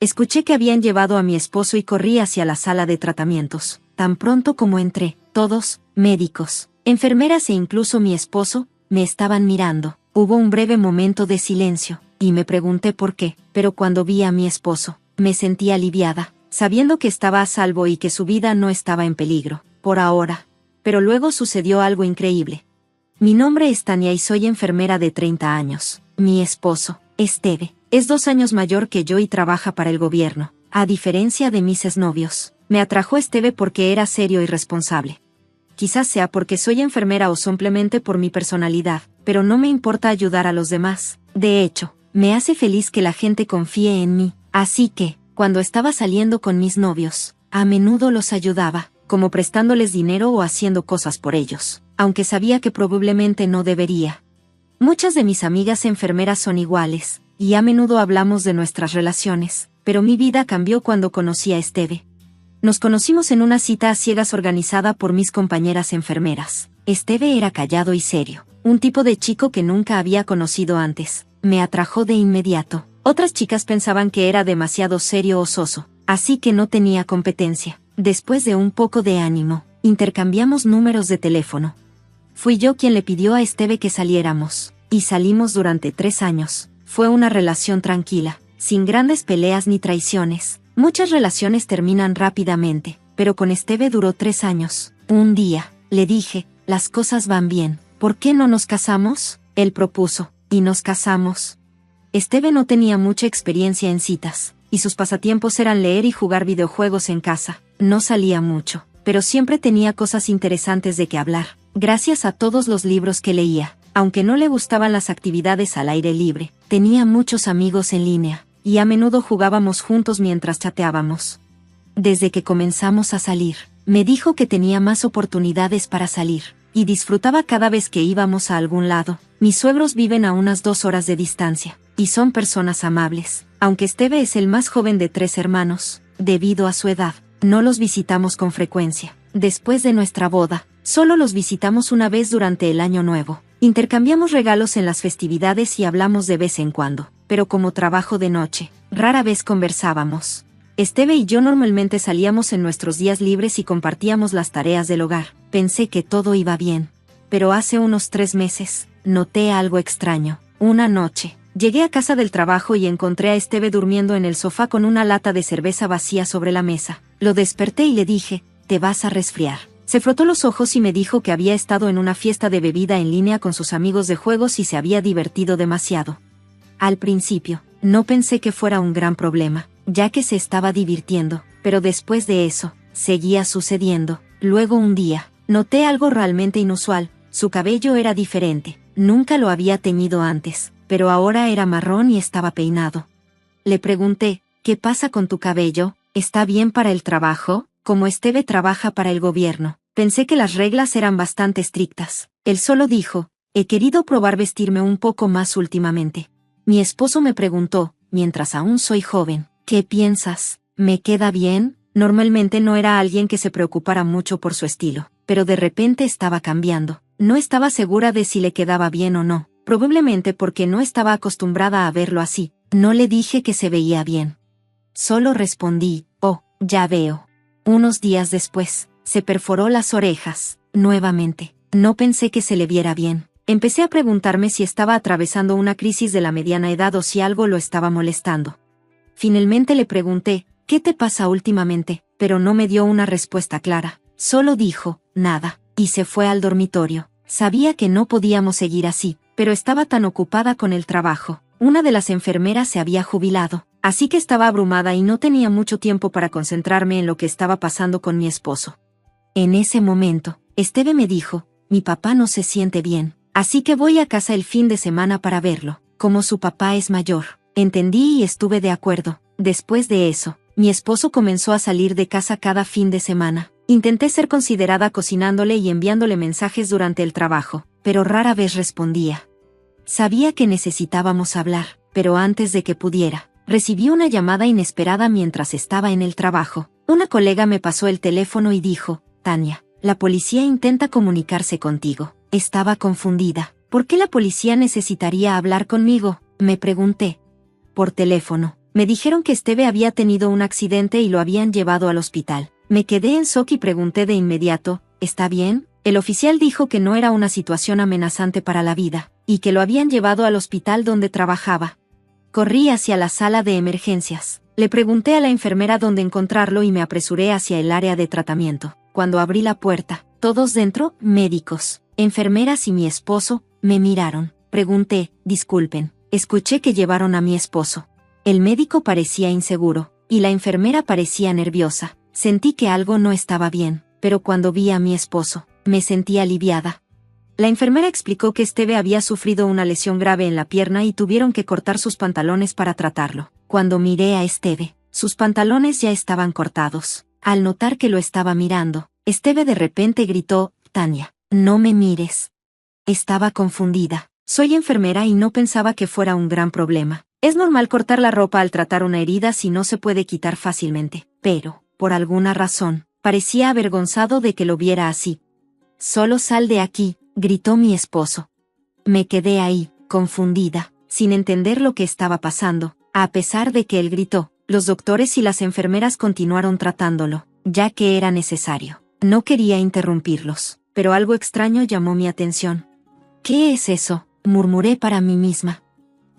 Escuché que habían llevado a mi esposo y corrí hacia la sala de tratamientos. Tan pronto como entré, todos, médicos, enfermeras e incluso mi esposo, me estaban mirando. Hubo un breve momento de silencio, y me pregunté por qué, pero cuando vi a mi esposo, me sentí aliviada, sabiendo que estaba a salvo y que su vida no estaba en peligro, por ahora. Pero luego sucedió algo increíble. Mi nombre es Tania y soy enfermera de 30 años. Mi esposo, Esteve, es 2 años mayor que yo y trabaja para el gobierno. A diferencia de mis exnovios, me atrajo Esteve porque era serio y responsable. Quizás sea porque soy enfermera o simplemente por mi personalidad, pero no me importa ayudar a los demás. De hecho, me hace feliz que la gente confíe en mí. Así que, cuando estaba saliendo con mis novios, a menudo los ayudaba, como prestándoles dinero o haciendo cosas por ellos, aunque sabía que probablemente no debería. Muchas de mis amigas enfermeras son iguales, y a menudo hablamos de nuestras relaciones, pero mi vida cambió cuando conocí a Esteve. Nos conocimos en una cita a ciegas organizada por mis compañeras enfermeras. Esteve era callado y serio, un tipo de chico que nunca había conocido antes. Me atrajo de inmediato. Otras chicas pensaban que era demasiado serio o soso, así que no tenía competencia. Después de un poco de ánimo, intercambiamos números de teléfono. Fui yo quien le pidió a Esteve que saliéramos, y salimos durante 3 años. Fue una relación tranquila, sin grandes peleas ni traiciones. Muchas relaciones terminan rápidamente, pero con Esteve duró 3 años. Un día, le dije, las cosas van bien, ¿por qué no nos casamos? Él propuso, y nos casamos. Esteve no tenía mucha experiencia en citas, y sus pasatiempos eran leer y jugar videojuegos en casa. No salía mucho, pero siempre tenía cosas interesantes de qué hablar, gracias a todos los libros que leía. Aunque no le gustaban las actividades al aire libre, tenía muchos amigos en línea, y a menudo jugábamos juntos mientras chateábamos. Desde que comenzamos a salir, me dijo que tenía más oportunidades para salir, y disfrutaba cada vez que íbamos a algún lado. Mis suegros viven a unas 2 horas de distancia, y son personas amables. Aunque Esteve es el más joven de 3 hermanos, debido a su edad, no los visitamos con frecuencia. Después de nuestra boda, solo los visitamos una vez durante el Año Nuevo. Intercambiamos regalos en las festividades y hablamos de vez en cuando, pero como trabajo de noche, rara vez conversábamos. Esteve y yo normalmente salíamos en nuestros días libres y compartíamos las tareas del hogar. Pensé que todo iba bien. Pero hace unos 3 meses, noté algo extraño. Una noche, llegué a casa del trabajo y encontré a Esteve durmiendo en el sofá con una lata de cerveza vacía sobre la mesa. Lo desperté y le dije, «Te vas a resfriar». Se frotó los ojos y me dijo que había estado en una fiesta de bebida en línea con sus amigos de juegos y se había divertido demasiado. Al principio, no pensé que fuera un gran problema, ya que se estaba divirtiendo, pero después de eso, seguía sucediendo. Luego un día, noté algo realmente inusual. Su cabello era diferente, nunca lo había teñido antes, pero ahora era marrón y estaba peinado. Le pregunté, «¿Qué pasa con tu cabello? ¿Está bien para el trabajo?» Como Esteve trabaja para el gobierno, pensé que las reglas eran bastante estrictas. Él solo dijo, «He querido probar vestirme un poco más últimamente». Mi esposo me preguntó, mientras aún soy joven, «¿Qué piensas? ¿Me queda bien?» Normalmente no era alguien que se preocupara mucho por su estilo, pero de repente estaba cambiando. No estaba segura de si le quedaba bien o no, probablemente porque no estaba acostumbrada a verlo así. No le dije que se veía bien. Solo respondí, «Oh, ya veo». Unos días después, se perforó las orejas, nuevamente. No pensé que se le viera bien. Empecé a preguntarme si estaba atravesando una crisis de la mediana edad o si algo lo estaba molestando. Finalmente le pregunté, «¿Qué te pasa últimamente?» Pero no me dio una respuesta clara. Solo dijo, «Nada», y se fue al dormitorio. Sabía que no podíamos seguir así, pero estaba tan ocupada con el trabajo. Una de las enfermeras se había jubilado, así que estaba abrumada y no tenía mucho tiempo para concentrarme en lo que estaba pasando con mi esposo. En ese momento, Esteve me dijo, «Mi papá no se siente bien, así que voy a casa el fin de semana para verlo». Como su papá es mayor, entendí y estuve de acuerdo. Después de eso, mi esposo comenzó a salir de casa cada fin de semana. Intenté ser considerada cocinándole y enviándole mensajes durante el trabajo, pero rara vez respondía. Sabía que necesitábamos hablar, pero antes de que pudiera, recibí una llamada inesperada mientras estaba en el trabajo. Una colega me pasó el teléfono y dijo, «Tania, la policía intenta comunicarse contigo». Estaba confundida. ¿Por qué la policía necesitaría hablar conmigo?, me pregunté. Por teléfono. Me dijeron que Esteve había tenido un accidente y lo habían llevado al hospital. Me quedé en shock y pregunté de inmediato, ¿está bien? El oficial dijo que no era una situación amenazante para la vida, y que lo habían llevado al hospital donde trabajaba. Corrí hacia la sala de emergencias. Le pregunté a la enfermera dónde encontrarlo y me apresuré hacia el área de tratamiento. Cuando abrí la puerta, todos dentro, médicos, enfermeras y mi esposo, me miraron. Pregunté, disculpen, escuché que llevaron a mi esposo. El médico parecía inseguro, y la enfermera parecía nerviosa. Sentí que algo no estaba bien, pero cuando vi a mi esposo, me sentí aliviada. La enfermera explicó que Esteve había sufrido una lesión grave en la pierna y tuvieron que cortar sus pantalones para tratarlo. Cuando miré a Esteve, sus pantalones ya estaban cortados. Al notar que lo estaba mirando, Esteve de repente gritó, «Tania, no me mires». Estaba confundida. Soy enfermera y no pensaba que fuera un gran problema. Es normal cortar la ropa al tratar una herida si no se puede quitar fácilmente, pero, por alguna razón, parecía avergonzado de que lo viera así. «Solo sal de aquí», gritó mi esposo. Me quedé ahí, confundida, sin entender lo que estaba pasando. A pesar de que él gritó, los doctores y las enfermeras continuaron tratándolo, ya que era necesario. No quería interrumpirlos, pero algo extraño llamó mi atención. «¿Qué es eso?», murmuré para mí misma.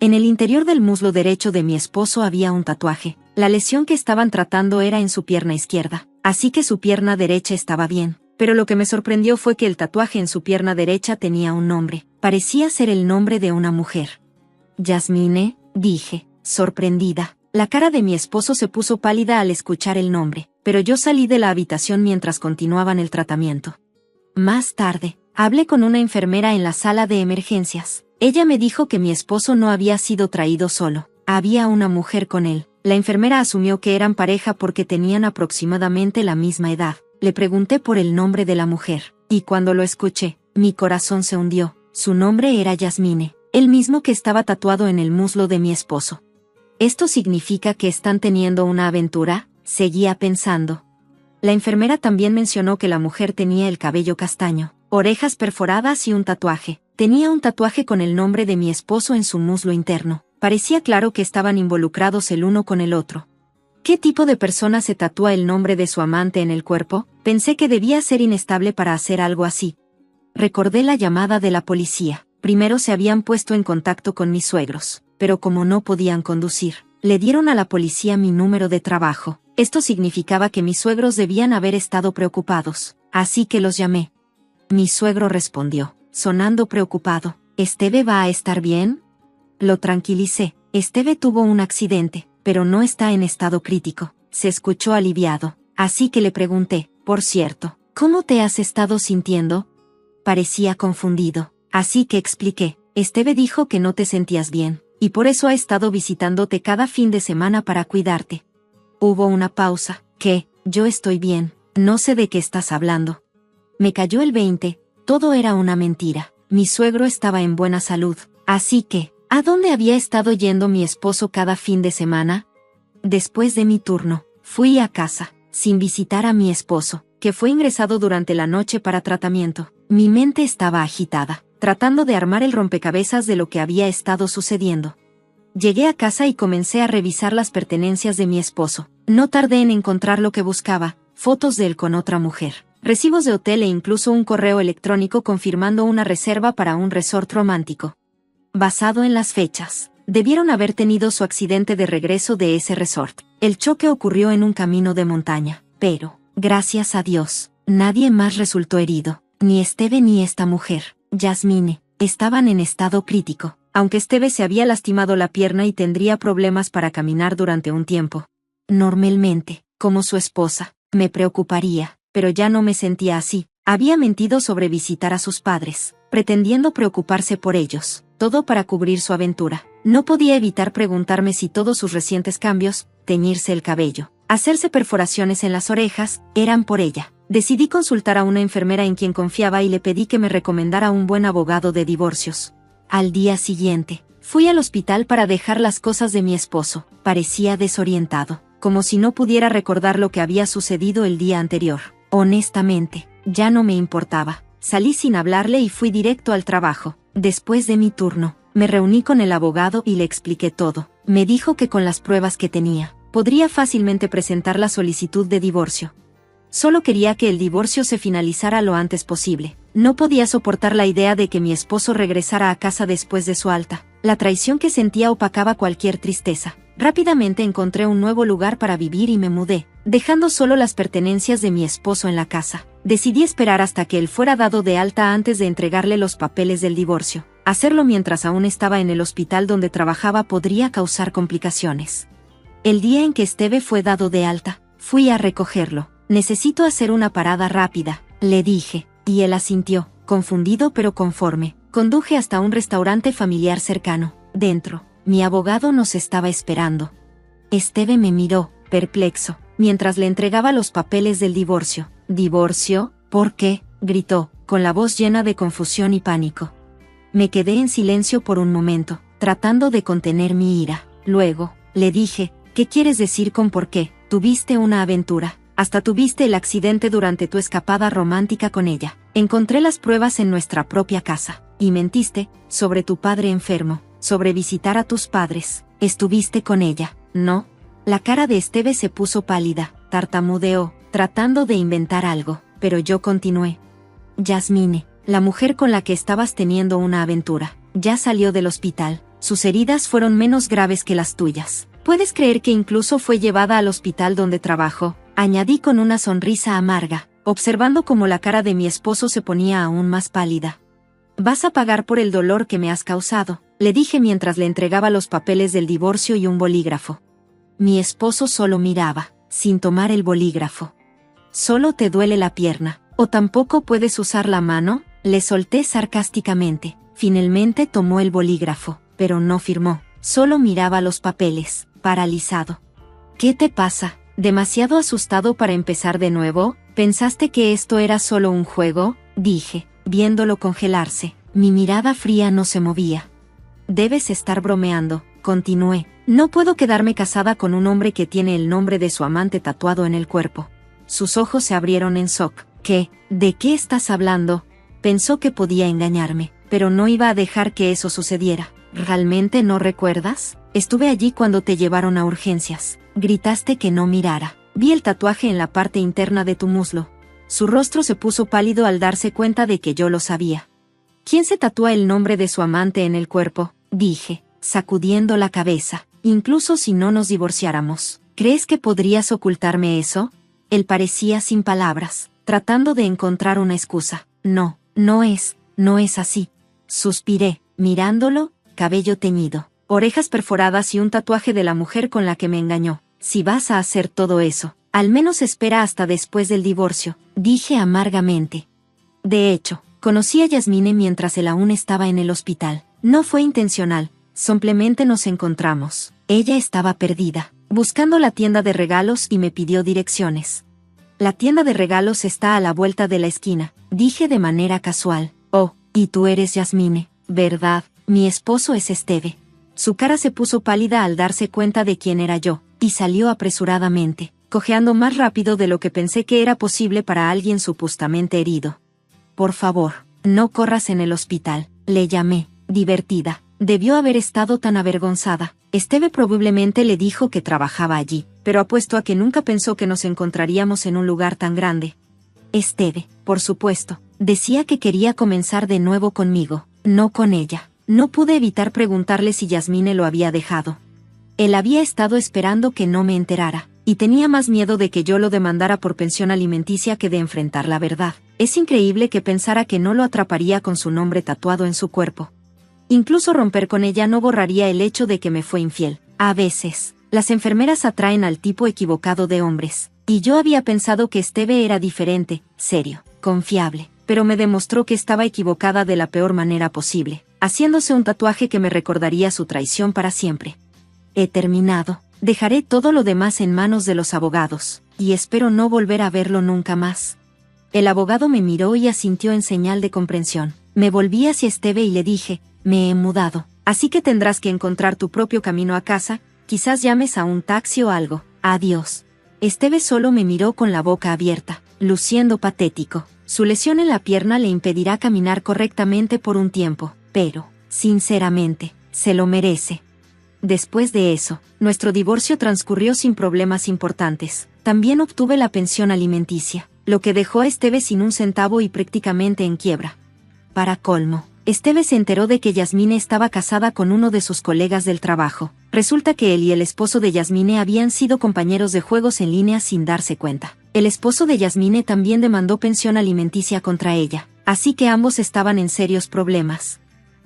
En el interior del muslo derecho de mi esposo había un tatuaje. La lesión que estaban tratando era en su pierna izquierda, así que su pierna derecha estaba bien. Pero lo que me sorprendió fue que el tatuaje en su pierna derecha tenía un nombre. Parecía ser el nombre de una mujer. «Yasmine», dije, sorprendida. La cara de mi esposo se puso pálida al escuchar el nombre, pero yo salí de la habitación mientras continuaban el tratamiento. Más tarde, hablé con una enfermera en la sala de emergencias. Ella me dijo que mi esposo no había sido traído solo. Había una mujer con él. La enfermera asumió que eran pareja porque tenían aproximadamente la misma edad. Le pregunté por el nombre de la mujer, y cuando lo escuché, mi corazón se hundió. Su nombre era Yasmine, el mismo que estaba tatuado en el muslo de mi esposo. ¿Esto significa que están teniendo una aventura?, seguía pensando. La enfermera también mencionó que la mujer tenía el cabello castaño, orejas perforadas y un tatuaje. Tenía un tatuaje con el nombre de mi esposo en su muslo interno. Parecía claro que estaban involucrados el uno con el otro. ¿Qué tipo de persona se tatúa el nombre de su amante en el cuerpo? Pensé que debía ser inestable para hacer algo así. Recordé la llamada de la policía. Primero se habían puesto en contacto con mis suegros, pero como no podían conducir, le dieron a la policía mi número de trabajo. Esto significaba que mis suegros debían haber estado preocupados, así que los llamé. Mi suegro respondió, sonando preocupado, «¿Esteve va a estar bien?». Lo tranquilicé. «Esteve tuvo un accidente, pero no está en estado crítico», se escuchó aliviado. Así que le pregunté, «Por cierto, ¿cómo te has estado sintiendo?». Parecía confundido, así que expliqué, «Esteve dijo que no te sentías bien, y por eso ha estado visitándote cada fin de semana para cuidarte». Hubo una pausa. «¿Qué? Yo estoy bien, no sé de qué estás hablando». Me cayó el 20, todo era una mentira. Mi suegro estaba en buena salud, así que, ¿a dónde había estado yendo mi esposo cada fin de semana? Después de mi turno, fui a casa, sin visitar a mi esposo, que fue ingresado durante la noche para tratamiento. Mi mente estaba agitada, tratando de armar el rompecabezas de lo que había estado sucediendo. Llegué a casa y comencé a revisar las pertenencias de mi esposo. No tardé en encontrar lo que buscaba, fotos de él con otra mujer, recibos de hotel e incluso un correo electrónico confirmando una reserva para un resort romántico. Basado en las fechas, debieron haber tenido su accidente de regreso de ese resort. El choque ocurrió en un camino de montaña, pero, gracias a Dios, nadie más resultó herido. Ni Esteve ni esta mujer, Yasmine, estaban en estado crítico, aunque Esteve se había lastimado la pierna y tendría problemas para caminar durante un tiempo. Normalmente, como su esposa, me preocuparía, pero ya no me sentía así. Había mentido sobre visitar a sus padres, pretendiendo preocuparse por ellos, todo para cubrir su aventura. No podía evitar preguntarme si todos sus recientes cambios, teñirse el cabello, hacerse perforaciones en las orejas, eran por ella. Decidí consultar a una enfermera en quien confiaba y le pedí que me recomendara un buen abogado de divorcios. Al día siguiente, fui al hospital para dejar las cosas de mi esposo. Parecía desorientado, como si no pudiera recordar lo que había sucedido el día anterior. Honestamente, ya no me importaba. Salí sin hablarle y fui directo al trabajo. Después de mi turno, me reuní con el abogado y le expliqué todo. Me dijo que con las pruebas que tenía, podría fácilmente presentar la solicitud de divorcio. Solo quería que el divorcio se finalizara lo antes posible. No podía soportar la idea de que mi esposo regresara a casa después de su alta. La traición que sentía opacaba cualquier tristeza. Rápidamente encontré un nuevo lugar para vivir y me mudé, dejando solo las pertenencias de mi esposo en la casa. Decidí esperar hasta que él fuera dado de alta antes de entregarle los papeles del divorcio. Hacerlo mientras aún estaba en el hospital donde trabajaba podría causar complicaciones. El día en que Esteve fue dado de alta, fui a recogerlo. «Necesito hacer una parada rápida», le dije, y él asintió, confundido pero conforme. Conduje hasta un restaurante familiar cercano. Dentro, mi abogado nos estaba esperando. Esteve me miró, perplexo, mientras le entregaba los papeles del divorcio. «¿Divorcio? ¿Por qué?», gritó, con la voz llena de confusión y pánico. Me quedé en silencio por un momento, tratando de contener mi ira. Luego, le dije, «¿Qué quieres decir con por qué? Tuviste una aventura. Hasta tuviste el accidente durante tu escapada romántica con ella. Encontré las pruebas en nuestra propia casa. Y mentiste, sobre tu padre enfermo, sobre visitar a tus padres. Estuviste con ella, ¿no?». La cara de Esteve se puso pálida, tartamudeó, tratando de inventar algo, pero yo continué. «Yasmine, la mujer con la que estabas teniendo una aventura, ya salió del hospital. Sus heridas fueron menos graves que las tuyas. ¿Puedes creer que incluso fue llevada al hospital donde trabajó?», añadí con una sonrisa amarga, observando cómo la cara de mi esposo se ponía aún más pálida. «Vas a pagar por el dolor que me has causado», le dije mientras le entregaba los papeles del divorcio y un bolígrafo. Mi esposo solo miraba, sin tomar el bolígrafo. «¿Solo te duele la pierna? ¿O tampoco puedes usar la mano?», le solté sarcásticamente. Finalmente tomó el bolígrafo, pero no firmó, solo miraba los papeles, paralizado. «¿Qué te pasa? ¿Demasiado asustado para empezar de nuevo? ¿Pensaste que esto era solo un juego?», dije, viéndolo congelarse. Mi mirada fría no se movía. «Debes estar bromeando», continué. «No puedo quedarme casada con un hombre que tiene el nombre de su amante tatuado en el cuerpo». Sus ojos se abrieron en shock. «¿Qué? ¿De qué estás hablando?». Pensó que podía engañarme, pero no iba a dejar que eso sucediera. «¿Realmente no recuerdas? Estuve allí cuando te llevaron a urgencias. Gritaste que no mirara. Vi el tatuaje en la parte interna de tu muslo». Su rostro se puso pálido al darse cuenta de que yo lo sabía. «¿Quién se tatúa el nombre de su amante en el cuerpo?», dije, sacudiendo la cabeza. «Incluso si no nos divorciáramos, ¿crees que podrías ocultarme eso?». Él parecía sin palabras, tratando de encontrar una excusa. «No, no es así». Suspiré, mirándolo, cabello teñido, orejas perforadas y un tatuaje de la mujer con la que me engañó. «Si vas a hacer todo eso, al menos espera hasta después del divorcio», dije amargamente. De hecho, conocí a Yasmine mientras él aún estaba en el hospital. No fue intencional, simplemente nos encontramos. Ella estaba perdida, buscando la tienda de regalos y me pidió direcciones. «La tienda de regalos está a la vuelta de la esquina», dije de manera casual. «Oh, y tú eres Yasmine, ¿verdad? Mi esposo es Esteve». Su cara se puso pálida al darse cuenta de quién era yo, y salió apresuradamente, cojeando más rápido de lo que pensé que era posible para alguien supuestamente herido. «Por favor, no corras en el hospital», le llamé, divertida. Debió haber estado tan avergonzada. Esteve probablemente le dijo que trabajaba allí, pero apuesto a que nunca pensó que nos encontraríamos en un lugar tan grande. Esteve, por supuesto, decía que quería comenzar de nuevo conmigo, no con ella. No pude evitar preguntarle si Yasmine lo había dejado. Él había estado esperando que no me enterara, y tenía más miedo de que yo lo demandara por pensión alimenticia que de enfrentar la verdad. Es increíble que pensara que no lo atraparía con su nombre tatuado en su cuerpo. Incluso romper con ella no borraría el hecho de que me fue infiel. A veces, las enfermeras atraen al tipo equivocado de hombres, y yo había pensado que Esteve era diferente, serio, confiable, pero me demostró que estaba equivocada de la peor manera posible, haciéndose un tatuaje que me recordaría su traición para siempre. He terminado. Dejaré todo lo demás en manos de los abogados, y espero no volver a verlo nunca más. El abogado me miró y asintió en señal de comprensión. Me volví hacia Esteve y le dije, me he mudado, así que tendrás que encontrar tu propio camino a casa, quizás llames a un taxi o algo. Adiós. Esteve solo me miró con la boca abierta, luciendo patético. Su lesión en la pierna le impedirá caminar correctamente por un tiempo, pero, sinceramente, se lo merece. Después de eso, nuestro divorcio transcurrió sin problemas importantes. También obtuve la pensión alimenticia, lo que dejó a Esteve sin un centavo y prácticamente en quiebra. Para colmo, Esteve se enteró de que Yasmine estaba casada con uno de sus colegas del trabajo. Resulta que él y el esposo de Yasmine habían sido compañeros de juegos en línea sin darse cuenta. El esposo de Yasmine también demandó pensión alimenticia contra ella, así que ambos estaban en serios problemas.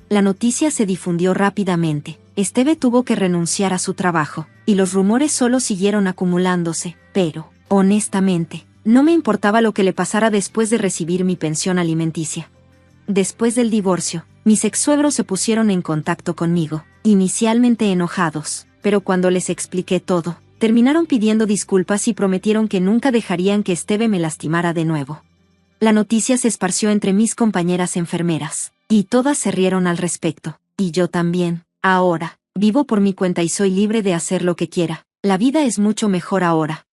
La noticia se difundió rápidamente. Esteve tuvo que renunciar a su trabajo, y los rumores solo siguieron acumulándose, pero, honestamente, no me importaba lo que le pasara después de recibir mi pensión alimenticia. Después del divorcio, mis ex-suegros se pusieron en contacto conmigo, inicialmente enojados, pero cuando les expliqué todo, terminaron pidiendo disculpas y prometieron que nunca dejarían que Esteve me lastimara de nuevo. La noticia se esparció entre mis compañeras enfermeras, y todas se rieron al respecto, y yo también. Ahora, vivo por mi cuenta y soy libre de hacer lo que quiera. La vida es mucho mejor ahora.